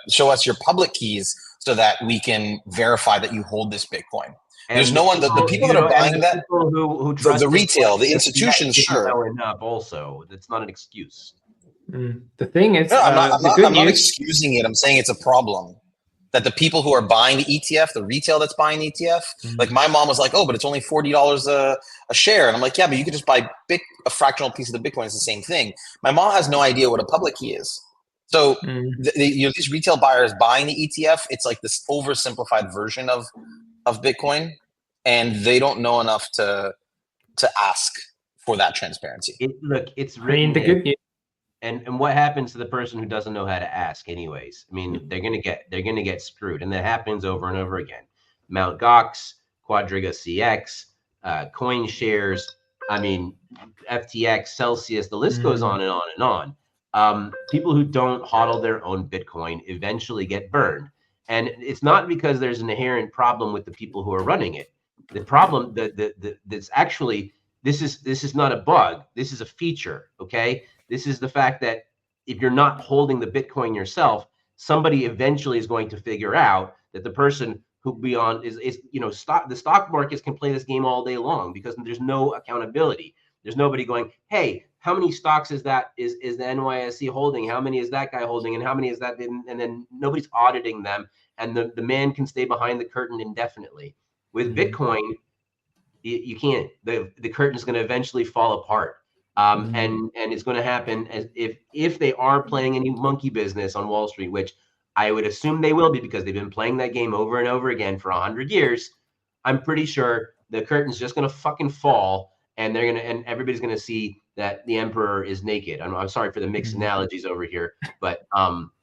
Show us your public keys so that we can verify that you hold this Bitcoin. And there's no one. The people that are buying that, who trust the retail, the institutions, sure. Know enough also, that's not an excuse. The thing is, no, I'm not excusing it. I'm saying it's a problem that the people who are buying the ETF, the retail that's buying the ETF, like my mom was like, oh, but it's only $40 a share. And I'm like, yeah, but you could just buy a fractional piece of the Bitcoin. It's the same thing. My mom has no idea what a public key is. So you know, these retail buyers buying the ETF, it's like this oversimplified version of Bitcoin, and they don't know enough to ask for that transparency. It's written. the good news. And what happens to the person who doesn't know how to ask anyways? I mean, they're gonna get screwed, and that happens over and over again. Mt. Gox, Quadriga CX, coin shares. I mean, FTX, Celsius. The list goes on and on and on. People who don't hodl their own Bitcoin eventually get burned, and it's not because there's an inherent problem with the people who are running it. The problem that's actually, this is not a bug. This is a feature. Okay. This is the fact that if you're not holding the Bitcoin yourself, somebody eventually is going to figure out that the person who beyond is you know, the stock markets can play this game all day long, because there's no accountability. There's nobody going, hey, how many stocks is the NYSE holding? How many is that guy holding? And how many is that? And then nobody's auditing them. And the man can stay behind the curtain indefinitely. With Bitcoin, you can't. The curtain's going to eventually fall apart, and it's going to happen as if they are playing any monkey business on Wall Street, which I would assume they will be because they've been playing that game over and over again for 100 years. I'm pretty sure the curtain's just going to fucking fall, and everybody's going to see that the emperor is naked. I'm sorry for the mixed analogies over here, but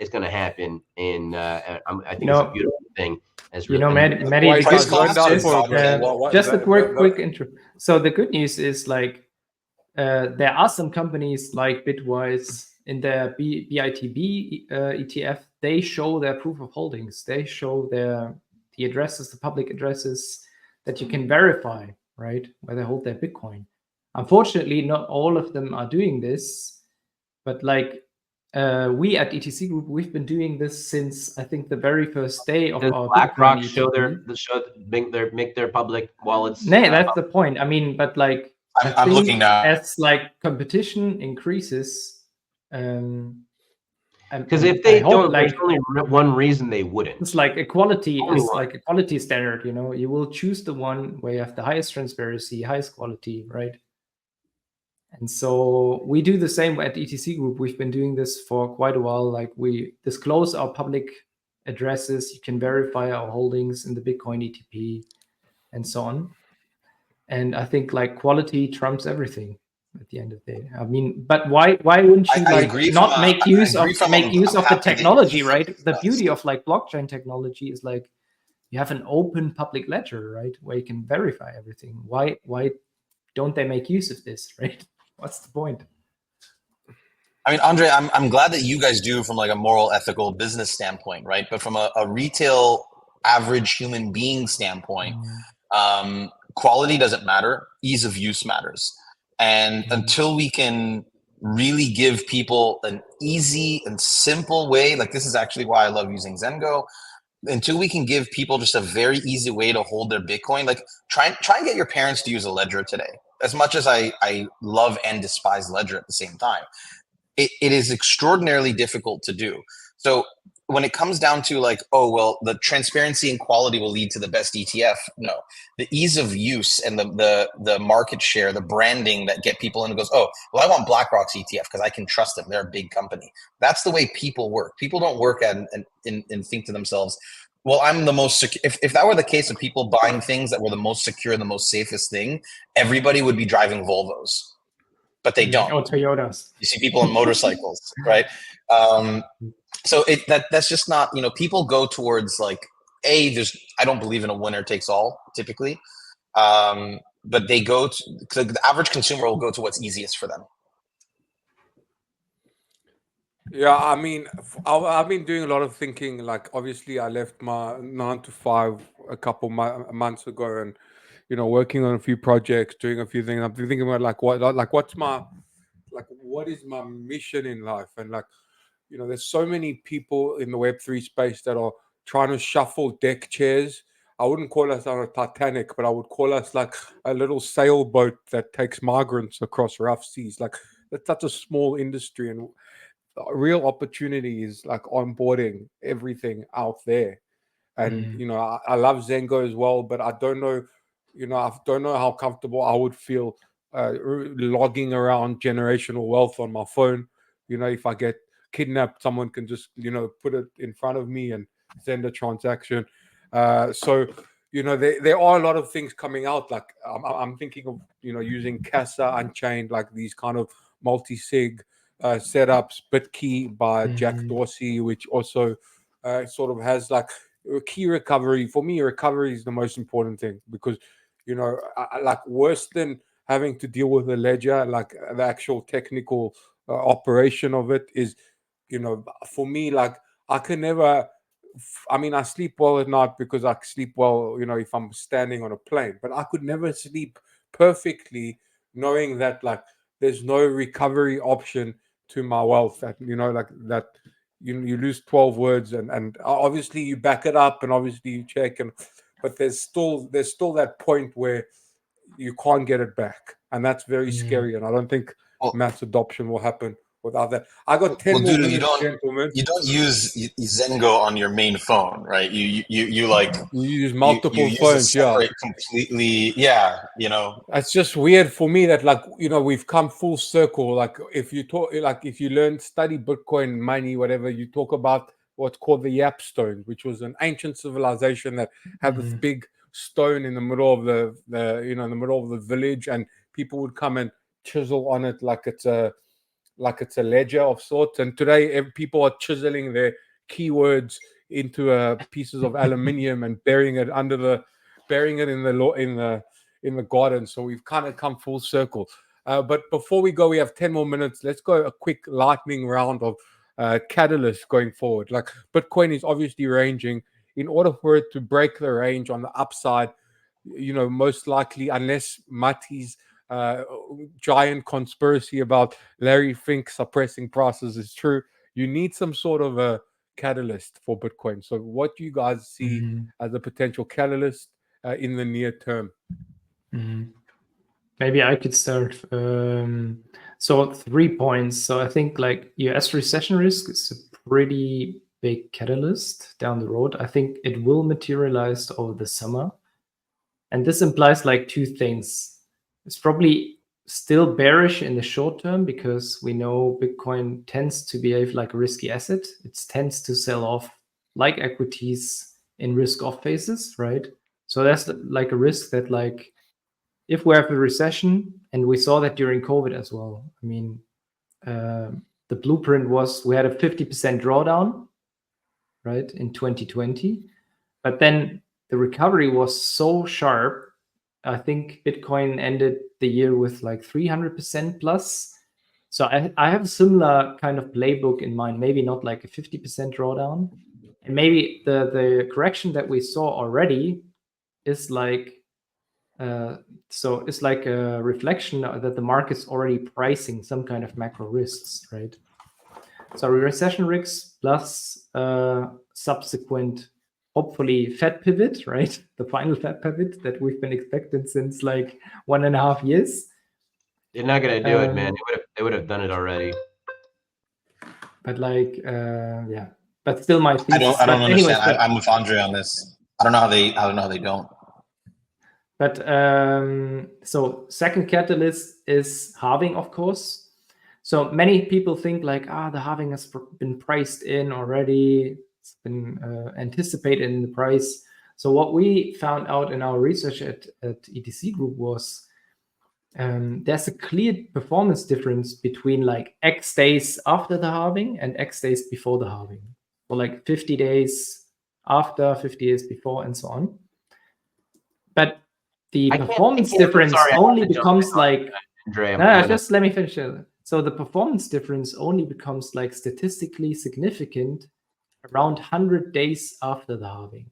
it's going to happen, and I think it's a beautiful thing. Many Price collapse, just a quick intro. So the good news is like there are some companies like Bitwise in their BITB ETF. They show their proof of holdings. They show the addresses, the public addresses that you can verify, right, where they hold their Bitcoin. Unfortunately, not all of them are doing this, but like we at ETC Group, we've been doing this since I think the very first day of our BlackRock Bitcoin make their public wallets. No, that's the point. I mean, but like I'm looking now. as like competition increases, because if they don't, like, there's only one reason they wouldn't. It's like equality is like a quality standard. You know, you will choose the one where you have the highest transparency, highest quality, right? And so we do the same at ETC Group. We've been doing this for quite a while. Like we disclose our public addresses. You can verify our holdings in the Bitcoin ETP and so on. And I think like quality trumps everything at the end of the day. I mean, but why wouldn't you make use of the technology, right? The beauty of like blockchain technology is like you have an open public ledger, right, where you can verify everything. Why don't they make use of this, right? What's the point? I mean, Andre, I'm glad that you guys do from like a moral, ethical business standpoint, right? But from a retail average human being standpoint, quality doesn't matter. Ease of use matters. And until we can really give people an easy and simple way, like this is actually why I love using Zengo, until we can give people just a very easy way to hold their Bitcoin, like try and get your parents to use a ledger today. As much as I love and despise ledger at the same time, it is extraordinarily difficult to do. So when it comes down to like, oh, well, the transparency and quality will lead to the best ETF. No, the ease of use and the market share, the branding that get people in and goes, oh, well, I want BlackRock's ETF because I can trust them. They're a big company. That's the way people work. People don't work and think to themselves, well, I'm the most secure. If that were the case of people buying things that were the most secure, the most safest thing, everybody would be driving Volvos. But they don't. Or Toyotas. You see people on motorcycles, right? So that's just not, you know, people go towards like, I don't believe in a winner takes all typically. But they go to, the average consumer will go to what's easiest for them. Yeah, I mean, I've been doing a lot of thinking. Like, obviously, I left my 9 to 5 a couple months ago, and you know, working on a few projects, doing a few things. I'm thinking about what is my mission in life, and like, you know, there's so many people in the Web3 space that are trying to shuffle deck chairs. I wouldn't call us on a Titanic, but I would call us like a little sailboat that takes migrants across rough seas. Like, that's such a small industry, and real opportunity is like onboarding everything out there. And you know, I love Zengo as well, but I don't know, you know, I don't know how comfortable I would feel logging around generational wealth on my phone. You know, if I get kidnapped, someone can just, you know, put it in front of me and send a transaction. So, you know, there are a lot of things coming out. Like I'm thinking of, you know, using Casa Unchained, like these kind of multi-sig setups, BitKey by Jack Dorsey, which also sort of has like key recovery. For me, recovery is the most important thing, because, you know, like worse than having to deal with the ledger, like the actual technical operation of it is, you know, for me, like I can never, I mean, I sleep well at night because I sleep well, you know, if I'm standing on a plane, but I could never sleep perfectly knowing that like there's no recovery option to my wealth. That, you know, like that you lose 12 words and obviously you back it up and obviously you check, and but there's still that point where you can't get it back, and that's very scary. And I don't think mass adoption will happen without that. I got 10 Well, more dude, minutes, gentlemen. you don't use Zengo on your main phone, right? You like You use you multiple use a phones, yeah. separate completely, yeah. You know, It's just weird for me that, like, you know, we've come full circle. Like, if you talk, like, if you study Bitcoin money, whatever, you talk about what's called the Yap Stone, which was an ancient civilization that had this big stone in the middle of the you know, in the middle of the village, and people would come and chisel on it like it's a ledger of sorts. And today, people are chiseling their keywords into pieces of aluminium and burying it in the garden. So we've kind of come full circle. But before we go, we have 10 more minutes. Let's go a quick lightning round of catalysts going forward. Like, Bitcoin is obviously ranging. In order for it to break the range on the upside, you know, most likely, unless Mati's giant conspiracy about Larry Fink suppressing prices is true, you need some sort of a catalyst for Bitcoin. So what do you guys see as a potential catalyst in the near term? Maybe I could start. So 3 points. So I think like US recession risk is a pretty big catalyst down the road. I think it will materialize over the summer. And this implies like two things. It's probably still bearish in the short term because we know Bitcoin tends to behave like a risky asset. It tends to sell off like equities in risk-off phases, right? So that's like a risk that, like, if we have a recession, and we saw that during COVID as well. I mean, the blueprint was we had a 50% drawdown, right, in 2020. But then the recovery was so sharp. I think Bitcoin ended the year with like 300% plus. So I have a similar kind of playbook in mind, maybe not like a 50% drawdown. And maybe the correction that we saw already is like, so it's like a reflection that the market's already pricing some kind of macro risks, right? So recession risks plus subsequent, hopefully, Fed pivot, right? The final Fed pivot that we've been expecting since like 1.5 years. They're not gonna do it, man. They would have done it already. But like, yeah. But still, my thesis. I don't understand. Anyways, I'm with Andre on this. I don't know how they don't. But so second catalyst is halving, of course. So many people think like, the halving has been priced in already. It's been anticipated in the price. So what we found out in our research at ETC Group was there's a clear performance difference between like X days after the halving and X days before the halving. So like 50 days after, 50 days before, and so on. But the performance difference only becomes like, just let me finish it. So the performance difference only becomes like statistically significant around 100 days after the halving.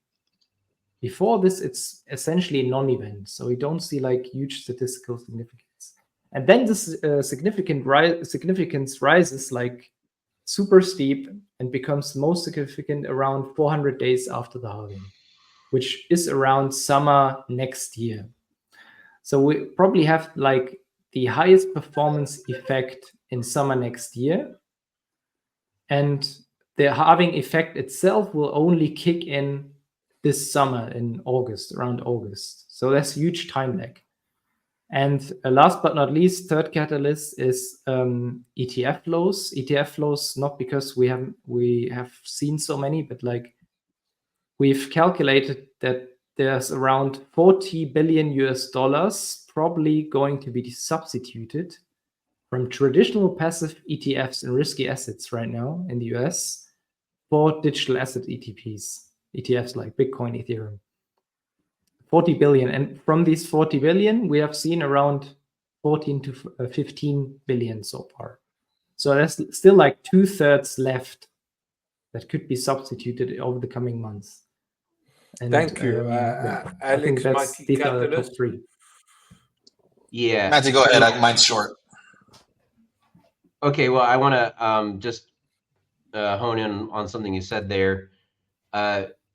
Before this, it's essentially a non-event. So we don't see like huge statistical significance. And then this significance rises like super steep and becomes most significant around 400 days after the halving, which is around summer next year. So we probably have like the highest performance effect in summer next year. And the halving effect itself will only kick in this summer in August, around August. So that's huge time lag. And last but not least, third catalyst is ETF flows. ETF flows, not because we have seen so many, but like we've calculated that there's around $40 billion probably going to be substituted from traditional passive ETFs and risky assets right now in the US for digital asset ETFs like Bitcoin, Ethereum. 40 billion. And from these 40 billion, we have seen around 14 to 15 billion so far. So there's still like 2/3 left that could be substituted over the coming months. And, thank you, I Alex. think these are the top three. Yeah. Matty, go ahead. Mine's short. Okay, well, I want to just hone in on something you said there.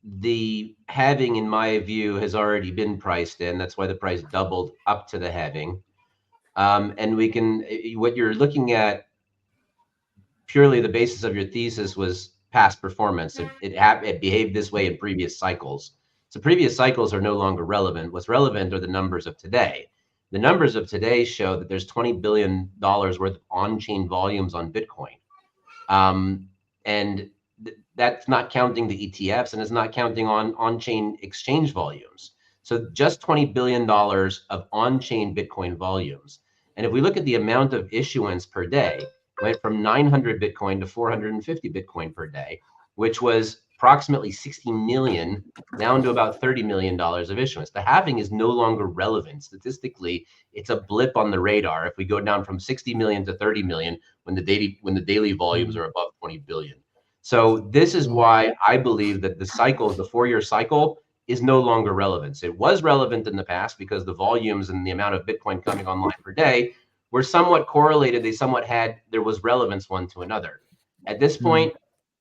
The halving, in my view, has already been priced in. That's why the price doubled up to the halving. And we can, what you're looking at purely the basis of your thesis was past performance. It behaved this way in previous cycles. So previous cycles are no longer relevant. What's relevant are the numbers of today. The numbers of today show that there's $20 billion worth of on-chain volumes on Bitcoin. And that's not counting the ETFs, and it's not counting on-chain exchange volumes. So just $20 billion of on-chain Bitcoin volumes. And if we look at the amount of issuance per day, went from 900 Bitcoin to 450 Bitcoin per day, which was approximately 60 million down to about $30 million of issuance. The halving is no longer relevant. Statistically, it's a blip on the radar. If we go down from 60 million to 30 million when the daily volumes are above 20 billion. So this is why I believe that the 4-year cycle is no longer relevant. It was relevant in the past because the volumes and the amount of Bitcoin coming online per day were somewhat correlated. There was relevance one to another. At this point,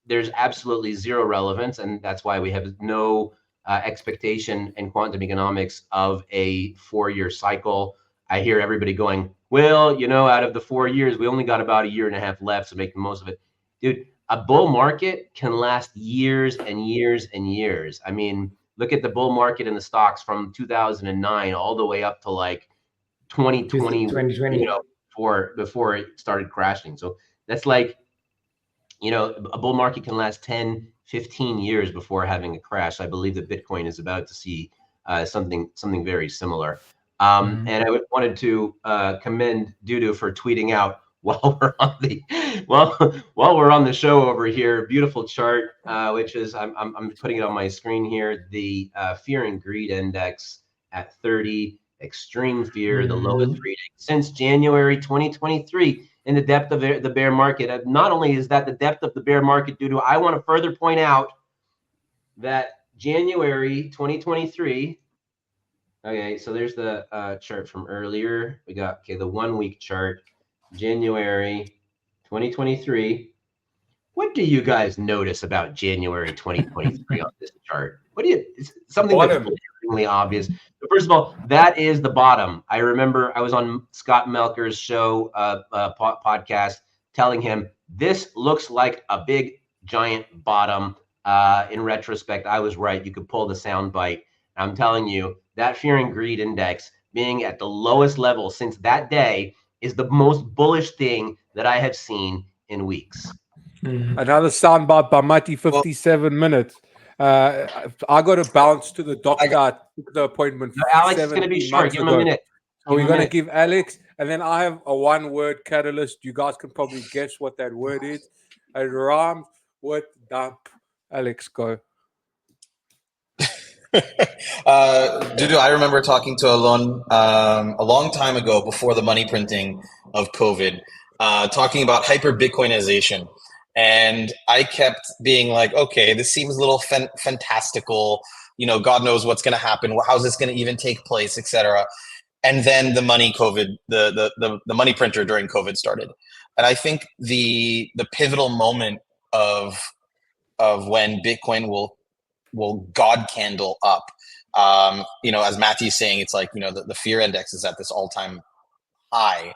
there's absolutely zero relevance, and that's why we have no expectation in quantum economics of a 4-year cycle. I hear everybody going, well, out of the 4 years, we only got about a year and a half left to make the most of it. Dude, a bull market can last years and years and years. I mean, look at the bull market in the stocks from 2009 all the way up to like 2020, 2020. before it started crashing. So that's like, a bull market can last 10, 15 years before having a crash. I believe that Bitcoin is about to see something very similar. And I wanted to commend Dudu for tweeting out while we're on the show over here. Beautiful chart, which is I'm putting it on my screen here. The fear and greed index at 30, extreme fear, the lowest reading since January 2023 in the depth of the bear market. Not only is that the depth of the bear market, Dudu, I want to further point out that January 2023. Okay, so there's the chart from earlier. We got the 1 week chart, January 2023. What do you guys notice about January 2023 on this chart? It's something that's glaringly obvious. But first of all, that is the bottom. I remember I was on Scott Melker's show podcast telling him this looks like a big giant bottom. In retrospect, I was right. You could pull the sound bite. I'm telling you, that fear and greed index being at the lowest level since that day is the most bullish thing that I have seen in weeks. Another soundbite by Mati, 57 minutes. I got to bounce to the doctor. I took the appointment. Alex is going to be short. Give him a minute. So we're going to give Alex, and then I have a 1-word catalyst. You guys can probably guess what that word is. It rhymes with dump. Alex, go. Dudu, I remember talking to Alon a long time ago before the money printing of COVID, talking about hyper Bitcoinization. And I kept being like, okay, this seems a little fantastical. God knows what's going to happen. How's this going to even take place, etc. And then the money money printer during COVID started. And I think the pivotal moment of when Bitcoin will God candle up. As Matthew's saying, it's like, the fear index is at this all-time high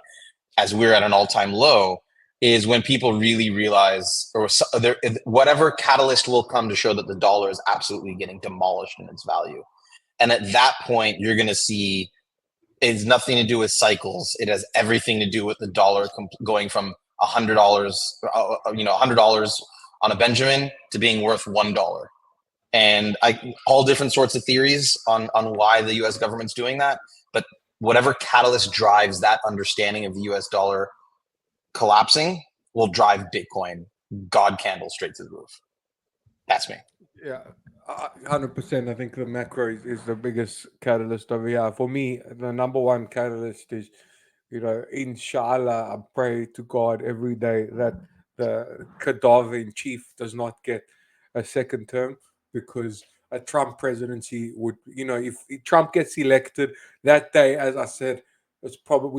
as we're at an all-time low, is when people really realize, or whatever catalyst will come to show that the dollar is absolutely getting demolished in its value. And at that point, you're going to see it's nothing to do with cycles. It has everything to do with the dollar going from $100, $100 on a Benjamin to being worth $1. And all different sorts of theories on why the U.S. government's doing that. But whatever catalyst drives that understanding of the U.S. dollar collapsing will drive Bitcoin God candle straight to the roof. That's me. Yeah, 100%. I think the macro is the biggest catalyst over here. For me, the number one catalyst is, inshallah, I pray to God every day that the cadaver in chief does not get a second term, because a Trump presidency would, if Trump gets elected that day, as I said, we're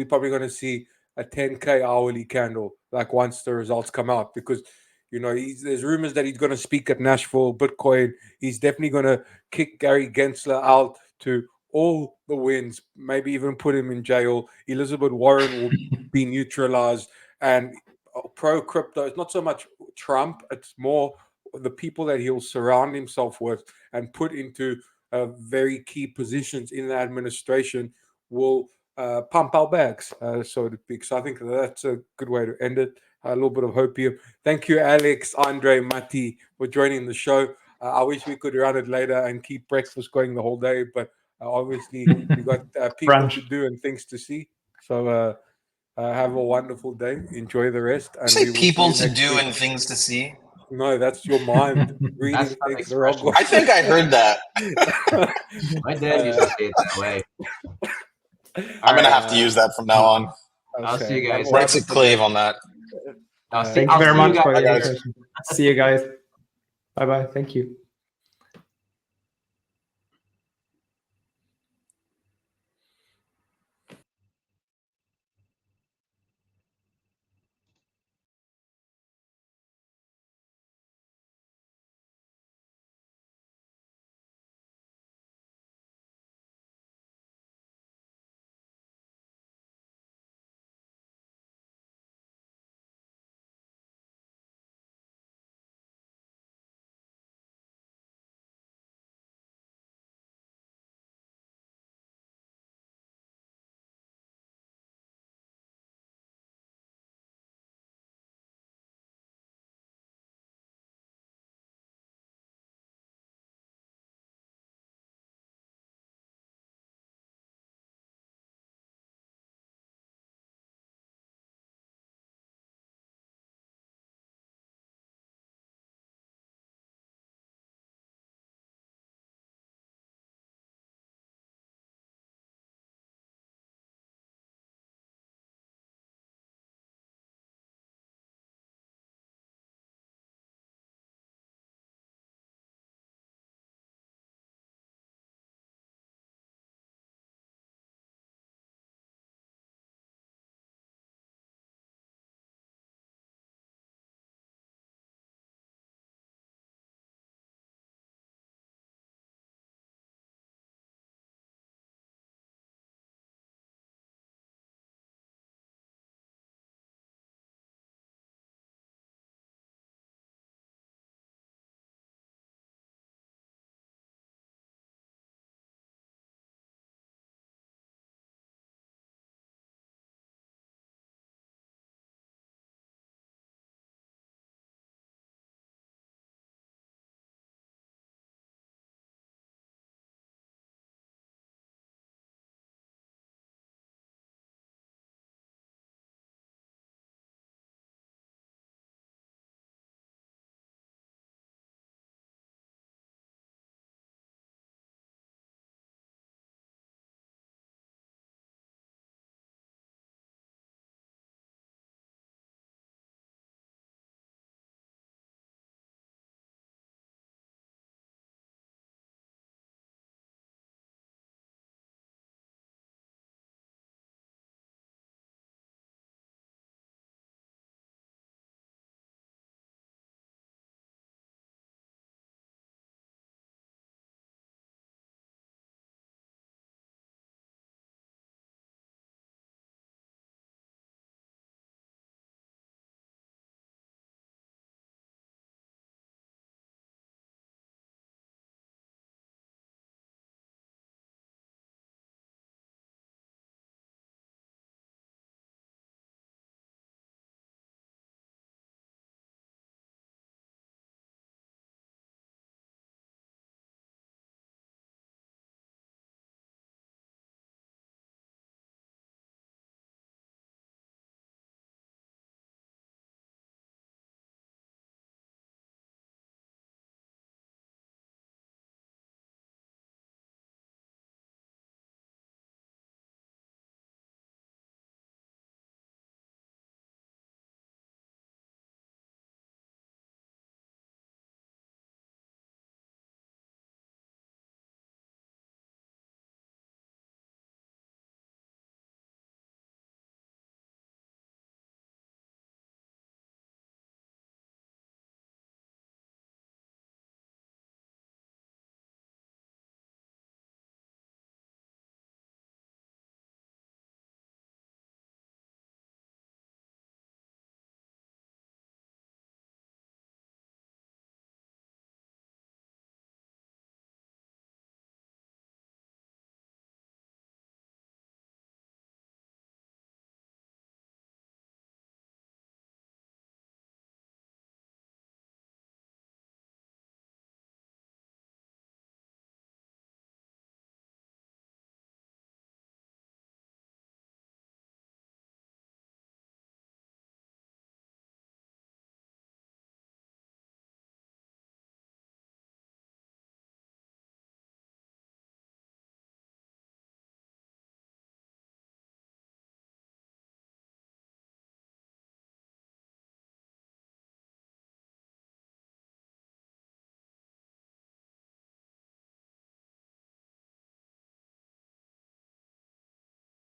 probably going to see a 10K hourly candle, like once the results come out, because there's rumors that he's going to speak at Nashville Bitcoin. He's definitely going to kick Gary Gensler out to all the wins, maybe even put him in jail. Elizabeth Warren will be neutralized, and pro crypto. It's not so much Trump. It's more the people that he'll surround himself with and put into very key positions in the administration will pump our bags, so to speak. So I think that's a good way to end it. A little bit of hopium. Thank you, Alex, Andre, Mati, for joining the show. I wish we could run it later and keep breakfast going the whole day, but obviously we got people Brunch. to do and things to see. So have a wonderful day. Enjoy the rest. And Say we will people see you to next do week. and things to see. No, that's your mind reading That's not things an the wrong way. I think I heard that. My dad used to say it that way. I'm gonna right, have to use that from now on. I'll see you guys. Brexit Wonderful clave day. on that. I'll see Thank you very you much guys for the later. invitation. See you guys. Bye bye. Thank you.